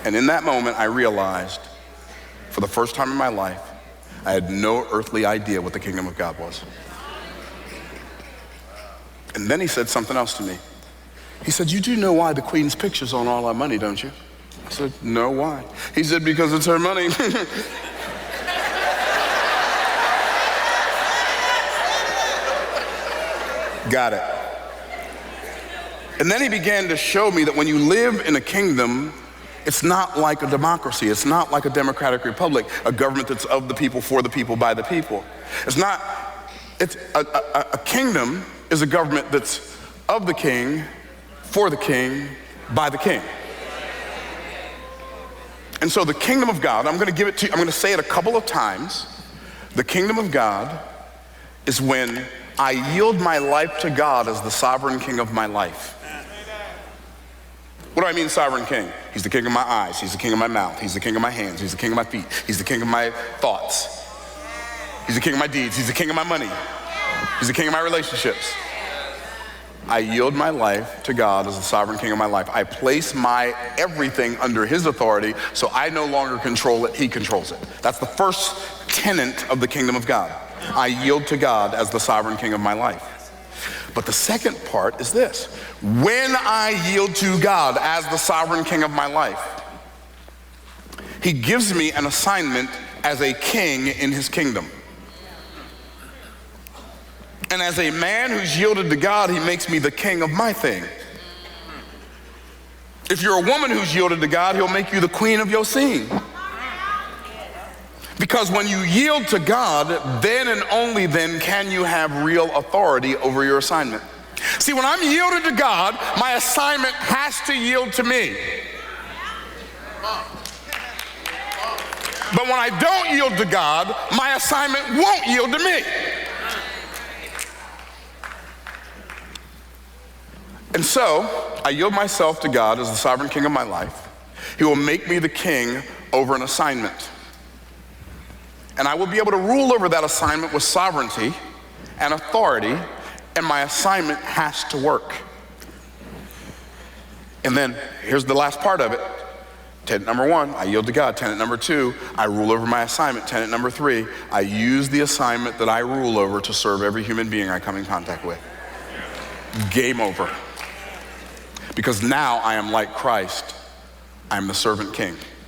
And in that moment, I realized, for the first time in my life, I had no earthly idea what the kingdom of God was. And then he said something else to me. He said, you do know why the Queen's picture's on all our money, don't you? I said, no, why? He said, because it's her money. Got it. And then he began to show me that when you live in a kingdom, it's not like a democracy. It's not like a democratic republic, a government that's of the people, for the people, by the people. It's a kingdom is a government that's of the king, for the king, by the king. And so the kingdom of God, I'm gonna give it to you, I'm gonna say it a couple of times. The kingdom of God is when I yield my life to God as the sovereign king of my life. What do I mean sovereign king? He's the king of my eyes, he's the king of my mouth, he's the king of my hands, he's the king of my feet, he's the king of my thoughts, he's the king of my deeds, he's the king of my money, he's the king of my relationships. I yield my life to God as the sovereign king of my life. I place my everything under his authority, so I no longer control it, he controls it. That's the first tenet of the kingdom of God. I yield to God as the sovereign king of my life. But the second part is this. When I yield to God as the sovereign king of my life, he gives me an assignment as a king in his kingdom. And as a man who's yielded to God, he makes me the king of my thing. If you're a woman who's yielded to God, he'll make you the queen of your scene. Because when you yield to God, then and only then can you have real authority over your assignment. See, when I'm yielded to God, my assignment has to yield to me. But when I don't yield to God, my assignment won't yield to me. And so, I yield myself to God as the sovereign king of my life. He will make me the king over an assignment. And I will be able to rule over that assignment with sovereignty and authority, and my assignment has to work. And then, here's the last part of it. Tenet number one, I yield to God. Tenet number two, I rule over my assignment. Tenet number three, I use the assignment that I rule over to serve every human being I come in contact with. Game over. Because now I am like Christ. I am the servant king.